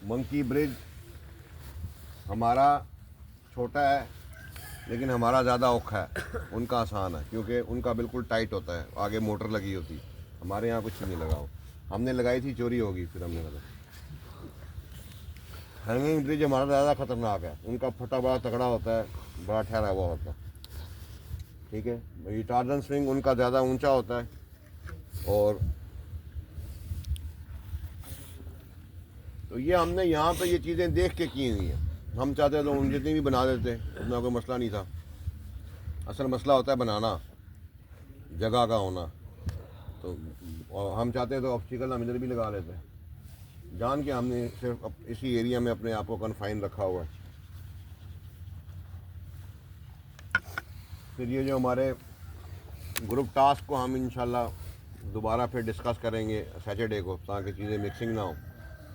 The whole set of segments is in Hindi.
मंकी ब्रिज हमारा छोटा है लेकिन हमारा ज़्यादा औखा है, उनका आसान है क्योंकि उनका बिल्कुल टाइट होता है, आगे मोटर लगी होती। हमारे यहाँ कुछ नहीं लगा हो, हमने लगाई थी चोरी होगी, फिर हमने लगा। हैंगिंग ब्रिज हमारा ज़्यादा ख़तरनाक है, उनका फटा बड़ा तगड़ा होता है, बड़ा ठहरा हुआ होता है। ठीक है, ये टार्जन स्विंग उनका ज़्यादा ऊंचा होता है। और तो ये हमने यहाँ पे ये चीज़ें देख के की हुई हैं। हम चाहते तो उन जितनी भी बना देते, उतना कोई मसला नहीं था। असल मसला होता है बनाना, जगह का होना। तो और हम चाहते तो ऑब्स्टिकल हम इधर भी लगा लेते, जान के हमने सिर्फ इसी एरिया में अपने आप को कन्फाइन रखा हुआ है। फिर ये जो हमारे ग्रुप टास्क को हम इंशाल्लाह दोबारा फिर डिस्कस करेंगे सैटरडे को, ताकि चीज़ें मिक्सिंग ना हो।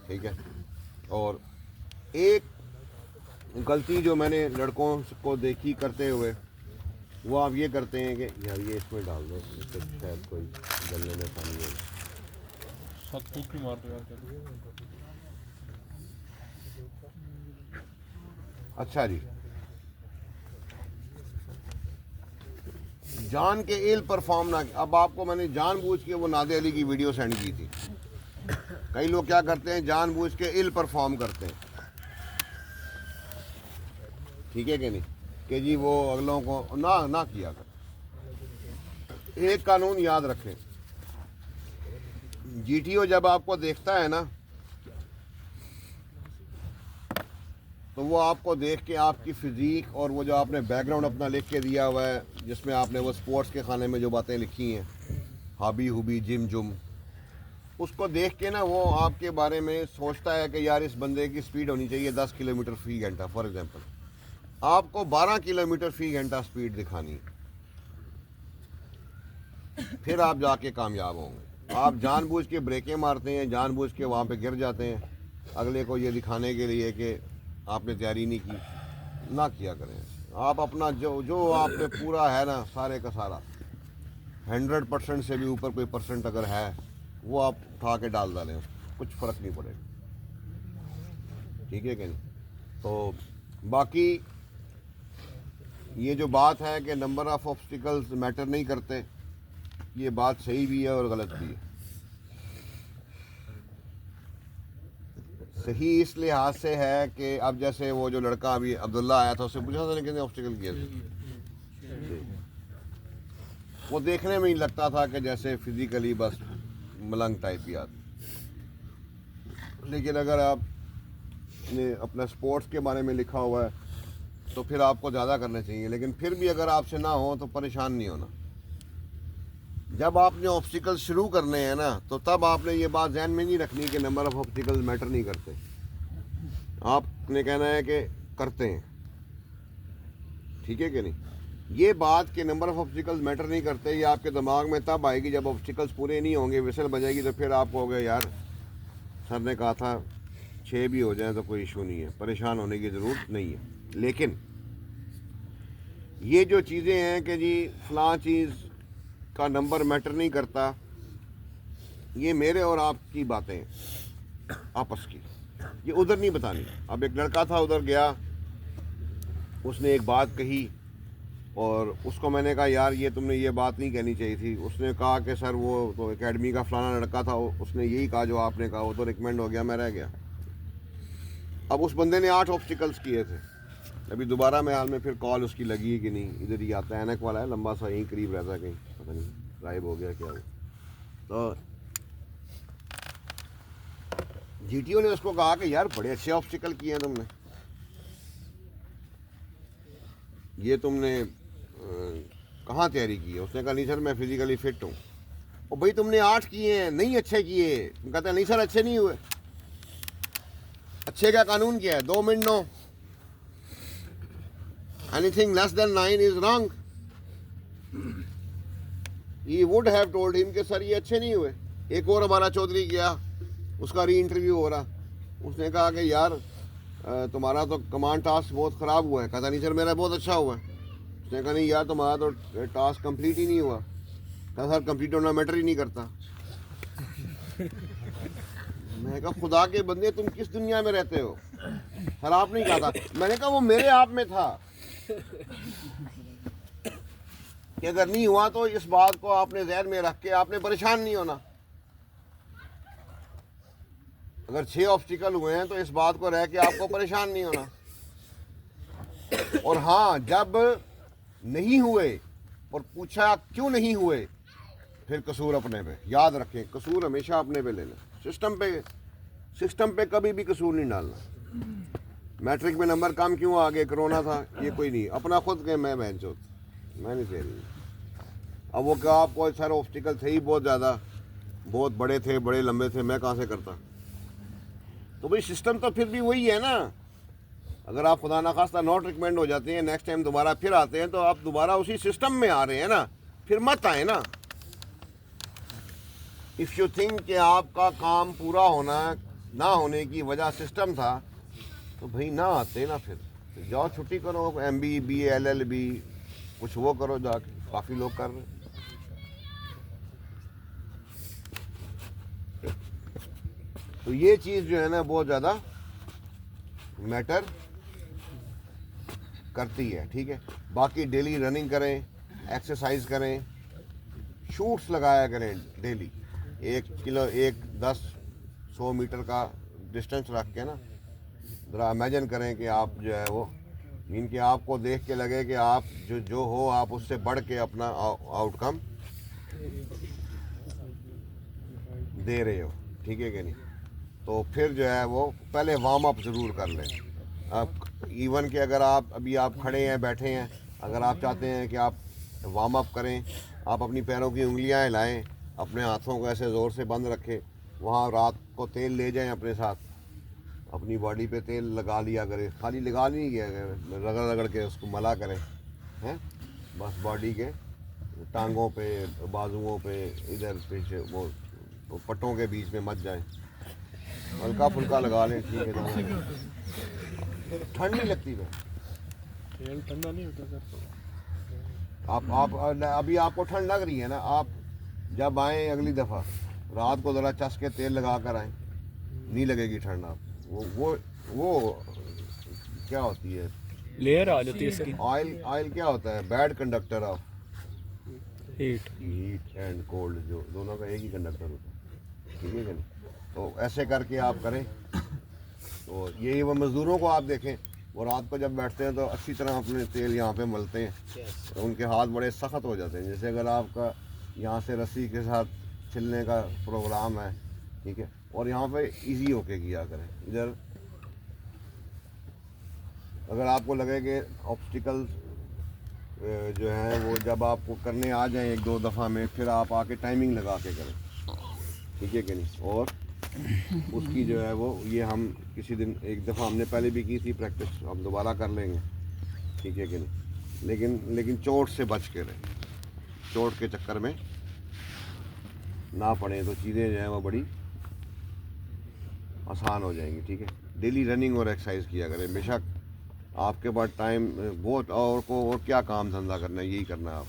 ठीक है। और एक गलती जो मैंने लड़कों को देखी करते हुए, वो आप ये करते हैं कि यार ये इसमें डाल दो, इससे शायद कोई जलने में पानी हो। अच्छा जी, जान के इल परफॉर्म ना। अब आपको मैंने जानबूझ के वो नादे अली की वीडियो सेंड की थी। कई लोग क्या करते हैं, जानबूझ के इल परफॉर्म करते हैं। ठीक है कि नहीं, कि जी वो अगलों को ना किया कर। एक कानून याद रखें, जीटीओ जब आपको देखता है ना, तो वो आपको देख के आपकी फिजिक और वो जो आपने बैकग्राउंड अपना लिख के दिया हुआ है, जिसमें आपने वो स्पोर्ट्स के खाने में जो बातें लिखी हैं, हॉबी हुबी जिम जुम, उसको देख के ना वो आपके बारे में सोचता है कि यार इस बंदे की स्पीड होनी चाहिए 10 किलोमीटर फी घंटा। फॉर एग्जांपल आपको 12 किलोमीटर फी घंटा स्पीड दिखानी है, फिर आप जाके कामयाब होंगे। आप जानबूझ के ब्रेकें मारते हैं, जानबूझ के वहाँ पे गिर जाते हैं, अगले को ये दिखाने के लिए कि आपने तैयारी नहीं की। ना किया करें। आप अपना जो आप पे पूरा है ना, सारे का सारा 100% से भी ऊपर कोई परसेंट अगर है, वो आप उठा के डाल डालें, कुछ फ़र्क नहीं पड़ेगा। ठीक है कि नहीं। तो बाकी ये जो बात है कि नंबर ऑफ ऑब्स्टिकल्स मैटर नहीं करते, ये बात सही भी है और गलत भी है। सही इस लिहाज से है कि अब जैसे वो जो लड़का अभी अब्दुल्ला आया था, उससे पूछा था कितने ऑब्स्टिकल किए थे। वो देखने में ही लगता था कि जैसे फिजिकली बस मलंग टाइप ही आदमी। लेकिन अगर आपने अपना स्पोर्ट्स के बारे में लिखा हुआ है तो फिर आपको ज़्यादा करने चाहिए। लेकिन फिर भी अगर आपसे ना हो तो परेशान नहीं होना। जब आपने ऑब्स्टिकल शुरू करने हैं ना, तो तब आपने ये बात ध्यान में नहीं रखनी कि नंबर ऑफ ऑब्स्टिकल्स मैटर नहीं करते। आपने कहना है कि करते हैं। ठीक है कि नहीं। ये बात कि नंबर ऑफ ऑब्स्टिकल्स मैटर नहीं करते, ये आपके दिमाग में तब आएगी जब ऑब्स्टिकल्स पूरे नहीं होंगे, विसल बजेगी, तो फिर आप कहोगे यार सर ने कहा था 6 भी हो जाए तो कोई इशू नहीं है, परेशान होने की ज़रूरत नहीं है। लेकिन ये जो चीज़ें हैं कि जी फ़लाँ चीज़ का नंबर मैटर नहीं करता, ये मेरे और आपकी बातें हैं आपस की, ये उधर नहीं बतानी। अब एक लड़का था, उधर गया, उसने एक बात कही और उसको मैंने कहा यार ये तुमने ये बात नहीं कहनी चाहिए थी। उसने कहा कि सर वो तो एकेडमी का फलाना लड़का था, उसने यही कहा जो आपने कहा, वो तो रिकमेंड हो गया, मैं रह गया। अब उस बंदे ने 8 ऑब्स्टिकल्स किए थे। अभी दोबारा मैं हाल में फिर कॉल उसकी लगी है कि नहीं, इधर ही आता है, एनक वाला है, लंबा सा, यहीं करीब रहता है, कहीं पता नहीं गायब हो गया क्या वो। तो जीटीओ ने उसको कहा कि यार बड़े अच्छे ऑब्स्टिकल किए हैं तुमने, ये तुमने कहाँ तैयारी की है। उसने कहा नहीं सर मैं फिजिकली फिट हूँ। और भाई तुमने 8 किए हैं, नहीं अच्छे किए। कहते हैं नहीं सर अच्छे नहीं हुए। अच्छे का कानून क्या है, 2 minute no, anything less than 9 is wrong. He would have told him कि सर ये अच्छे नहीं हुए। एक और हमारा चौधरी गया, उसका री इंटरव्यू हो रहा, उसने कहा कि यार तुम्हारा तो कमांड टास्क बहुत ख़राब हुआ है। कहता नहीं सर मेरा बहुत अच्छा हुआ है। उसने कहा नहीं यार तुम्हारा तो टास्क कंप्लीट ही नहीं हुआ। कहा सर कंप्लीट होना मैटर ही नहीं करता। मैंने कहा खुदा के बंदे तुम किस दुनिया में रहते हो, सर आपने कहा था। मैंने कहा वो मेरे आप में था कि अगर नहीं हुआ तो इस बात को आपने ज़हन में रख के आपने परेशान नहीं होना। अगर 6 ऑब्स्टिकल हुए हैं तो इस बात को रह के आपको परेशान नहीं होना। और हाँ, जब नहीं हुए और पूछा क्यों नहीं हुए, फिर कसूर अपने पे। याद रखें, कसूर हमेशा अपने पे लेना, सिस्टम पे कभी भी कसूर नहीं डालना। मैट्रिक में नंबर कम क्यों आ गए, कोरोना था, ये कोई नहीं, अपना खुद के मैं नहीं दे रही। अब वो क्या आपको सारे ऑब्स्टिकल थे ही बहुत ज़्यादा, बहुत बड़े थे, बड़े लंबे थे, मैं कहाँ से करता। तो भाई सिस्टम तो फिर भी वही है ना। अगर आप खुदा ना खास्ता नॉट रिकमेंड हो जाते हैं, नेक्स्ट टाइम दोबारा फिर आते हैं, तो आप दोबारा उसी सिस्टम में आ रहे हैं ना, फिर मत आए ना। इफ़ यू थिंक कि आपका काम पूरा होना ना होने की वजह सिस्टम था, तो भाई ना आते ना, फिर जाओ छुट्टी करो, MB BA LLB कुछ वो करो जाके, काफ़ी लोग कर रहे हैं। तो ये चीज़ जो है ना बहुत ज़्यादा मैटर करती है, ठीक है। बाकी डेली रनिंग करें, एक्सरसाइज करें, शूट्स लगाया करें डेली, 1 किलो 10-100 मीटर का डिस्टेंस रख के ना, ज़रा इमेजिन करें कि आप जो है वो, इनके आपको देख के लगे कि आप जो हो आप उससे बढ़ के अपना आउटकम दे रहे हो, ठीक है कि नहीं। तो फिर जो है वो पहले वार्म अप ज़रूर कर लें। अब इवन कि अगर आप अभी आप खड़े हैं, बैठे हैं, अगर आप चाहते हैं कि आप वार्म अप करें, आप अपनी पैरों की उंगलियां हिलाएं, अपने हाथों को ऐसे ज़ोर से बंद रखें, वहाँ रात को तेल ले जाएं अपने साथ, अपनी बॉडी पे तेल लगा लिया करें, खाली लगा नहीं किया करें, रगड़ रगड़ के उसको मला करें, हैं, बस बॉडी के टांगों पे, बाजुओं पे, इधर पीछे वो पट्टों के बीच में मत जाएं, हल्का फुल्का लगा लें, ठीक है। ठंड नहीं लगती है, ठंडा नहीं होता सर। आप अभी आपको ठंड लग रही है ना, आप जब आएँ अगली दफ़ा रात को ज़रा चस के तेल लगा कर आएँ, नहीं लगेगी ठंड। आप वो क्या होती है, लेयर आ जाती है इसकी। ऑयल क्या होता है, bad conductor of heat and cold, जो दोनों का एक ही कंडक्टर होता है, ठीक है कि नहीं। तो ऐसे करके आप करें। तो यही वो मज़दूरों को आप देखें, वो रात को जब बैठते हैं तो अच्छी तरह अपने तेल यहाँ पे मलते हैं, तो उनके हाथ बड़े सख्त हो जाते हैं। जैसे अगर आपका यहाँ से रस्सी के साथ छिलने का प्रोग्राम है, ठीक है, और यहाँ पे इजी होके किया करें। इधर अगर आपको लगे कि ऑब्स्टिकल्स जो हैं वो जब आपको करने आ जाएं 1-2 दफ़ा में, फिर आप आके टाइमिंग लगा के करें, ठीक है कि नहीं। और उसकी जो है वो, ये हम किसी दिन एक दफ़ा हमने पहले भी की थी प्रैक्टिस, हम दोबारा कर लेंगे, ठीक है कि नहीं। लेकिन चोट से बच के रहें, चोट के चक्कर में ना पड़े, तो चीज़ें जो हैं वो बड़ी आसान हो जाएंगी, ठीक है। डेली रनिंग और एक्सरसाइज किया करें। बेशक आपके पास टाइम बहुत और क्या काम धंधा करना है, यही करना है आप।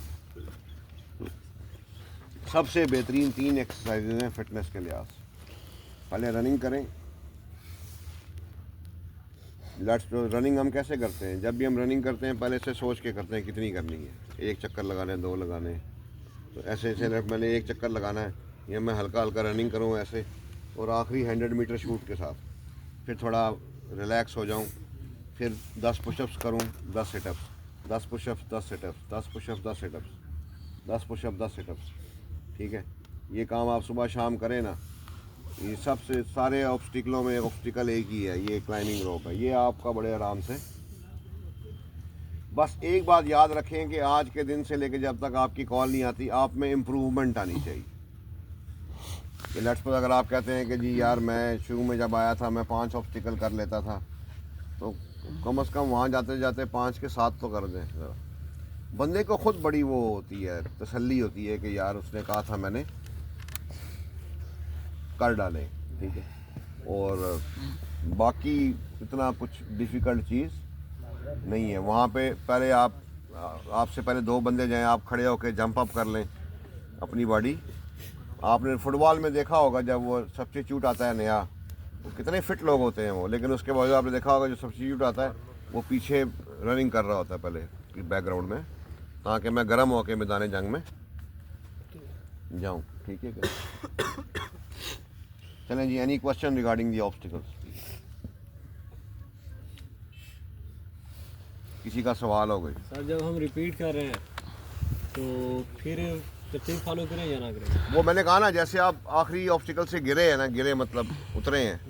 सबसे बेहतरीन 3 एक्सरसाइजेज हैं फिटनेस के लिहाज। पहले रनिंग करें। रनिंग हम कैसे करते हैं, जब भी हम रनिंग करते हैं पहले से सोच के करते हैं कितनी करनी है, 1 चक्कर लगाने, 2 लगाने। तो ऐसे मैंने 1 चक्कर लगाना है, या मैं हल्का हल्का रनिंग करूँ ऐसे, और आखिरी 100 मीटर शूट के साथ फिर थोड़ा रिलैक्स हो जाऊँ, फिर 10 पुशअप्स करूँ, 10 situps, 10 pushups 10 situps, 10 pushups 10 situps, 10 pushup 10 situps, ठीक है। ये काम आप सुबह शाम करें ना, ये सबसे सारे ऑब्स्टिकलों में ऑब्स्टिकल एक ही है, ये क्लाइंबिंग रोप है, ये आपका बड़े आराम से। बस एक बात याद रखें कि आज के दिन से लेकर जब तक आपकी कॉल नहीं आती, आप में इम्प्रूवमेंट आनी चाहिए। कि लेट्स सपोज अगर आप कहते हैं कि जी यार मैं शुरू में जब आया था मैं 5 ऑब्स्टिकल कर लेता था, तो कम से कम वहाँ जाते जाते 5 के 7 तो कर दें ज़रा। बंदे को खुद बड़ी वो होती है, तसल्ली होती है कि यार उसने कहा था मैंने कर डालें, ठीक है। और बाकी इतना कुछ डिफ़िकल्ट चीज़ नहीं है। वहाँ पे पहले आपसे पहले 2 बंदे जाएं, आप खड़े होकर जंप अप कर लें अपनी बॉडी। आपने फुटबॉल में देखा होगा जब वो सब्स्टिट्यूट आता है नया, वो कितने फिट लोग होते हैं वो, लेकिन उसके बाद आपने देखा होगा जो सब्स्टिट्यूट आता है वो पीछे रनिंग कर रहा होता है पहले बैकग्राउंड में, ताकि मैं गर्म होकर मैदान जंग में जाऊं। ठीक है क्या? चलें जी, any question regarding the obstacles? किसी का सवाल हो गई? सर जब हम रिपीट कर रहे हैं तो फिर तरतीब फॉलो करें या ना करें? वो मैंने कहा ना, जैसे आप आखिरी ऑब्स्टिकल से गिरे हैं ना, गिरे मतलब उतरे हैं,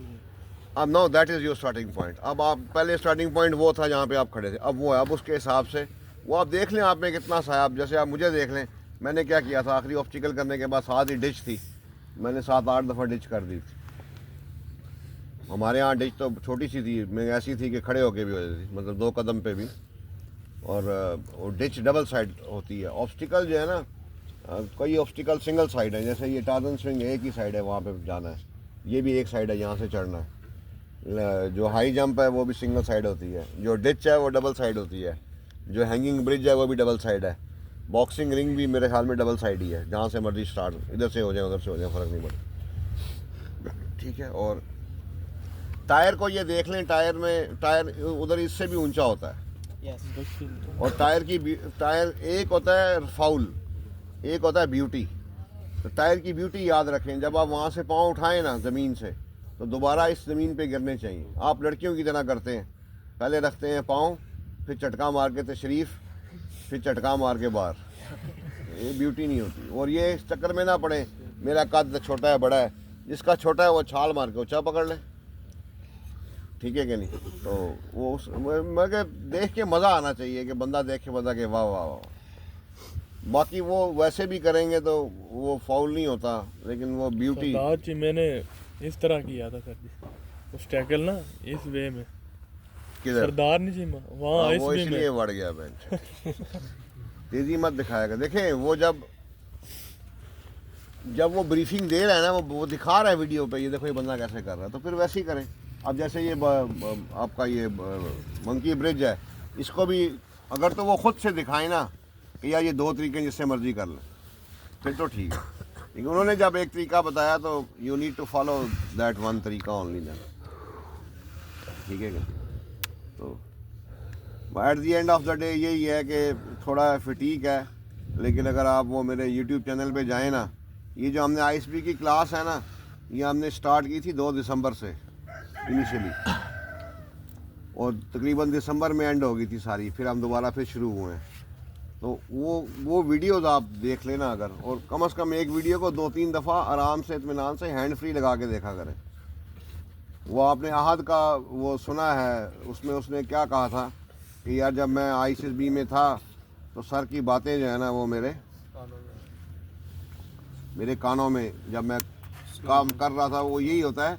अब know that is your starting point. अब आप पहले स्टार्टिंग पॉइंट वो था जहाँ पे आप खड़े थे, अब वो है, अब उसके हिसाब से वो आप देख लें आप में कितना सा है। आप जैसे आप मुझे देख लें, मैंने क्या किया था, आखिरी ऑब्स्टिकल करने के बाद साथ ही डिच थी, मैंने 7-8 दफ़ा डिच कर दी थी। हमारे यहाँ डिच तो छोटी सी थी, मैं ऐसी थी कि खड़े होके भी हो जाती थी, मतलब 2 कदम पे भी। और डिच डबल साइड होती है। ऑब्स्टिकल जो है ना, कई ऑब्स्टिकल सिंगल साइड है, जैसे ये टार्जन स्विंग एक ही साइड है, वहाँ पे जाना है, ये भी एक साइड है, यहाँ से चढ़ना है। जो हाई जंप है वो भी सिंगल साइड होती है, जो डिच है वो डबल साइड होती है, जो हैंगिंग ब्रिज है वो भी डबल साइड है, बॉक्सिंग रिंग भी मेरे ख्याल में डबल साइड ही है, जहाँ से मर्जी स्टार्ट, इधर से हो जाए उधर से हो जाए, फ़र्क नहीं पड़ता। ठीक है। और टायर को ये देख लें, टायर उधर इससे भी ऊंचा होता है। और टायर एक होता है फाउल, एक होता है ब्यूटी। तो टायर की ब्यूटी याद रखें, जब आप वहाँ से पाँव उठाएं ना ज़मीन से, तो दोबारा इस ज़मीन पे गिरने चाहिए। आप लड़कियों की तरह करते हैं, पहले रखते हैं पाँव, फिर झटका मार के तशरीफ़, फिर झटका मार के बाहर। ये ब्यूटी नहीं होती। और ये इस चक्कर में ना पड़े मेरा कद छोटा है बड़ा है, जिसका छोटा है वो छाल मार के ऊँचा पकड़ ले। ठीक है कि नहीं? तो वो मैं देख के मज़ा आना चाहिए कि बंदा देख के बंदा के वाह वाह वाह। बाकी वो वैसे भी करेंगे तो वो फाउल नहीं होता, लेकिन वो ब्यूटी। सरदार जी मैंने इस तरह किया था सर जी, उस टैकल ना इस वे में। किधर? सरदार नहीं जी वहाँ इस वो वे इसलिए में। बढ़ गया बेंच। तेजी मत दिखाएगा। देखें वो जब वो ब्रीफिंग दे रहा है ना, वो दिखा रहा है वीडियो पे, ये देखो ये बंदा कैसे कर रहा है, तो फिर वैसे ही करें। अब जैसे ये आपका ये मंकी ब्रिज है, इसको भी अगर तो वो खुद से दिखाए ना कि यार ये 2 तरीके जिससे मर्जी कर लें, फिर तो ठीक है। लेकिन उन्होंने जब एक तरीका बताया तो you need to follow that one तरीका ओनली देन। ठीक है क्या? तो at the end of the day यही है कि थोड़ा फटीक है, लेकिन अगर आप वो मेरे यूट्यूब चैनल पे जाएँ ना, ये जो हमने ISB की क्लास है ना, ये हमने स्टार्ट की थी 2 दिसंबर से इनिशियली, और तकरीबन दिसंबर में एंड हो गई थी सारी, फिर हम दोबारा फिर शुरू हुए हैं। तो वो वीडियोज़ आप देख लेना अगर, और कम से कम एक वीडियो को 2-3 दफ़ा आराम से इत्मीनान से हैंड फ्री लगा के देखा करें। वो आपने अहद का वो सुना है, उसमें उसने क्या कहा था कि यार जब मैं ISB में था तो सर की बातें जो है ना वो मेरे कानों में जब मैं काम कर रहा था, वो यही होता है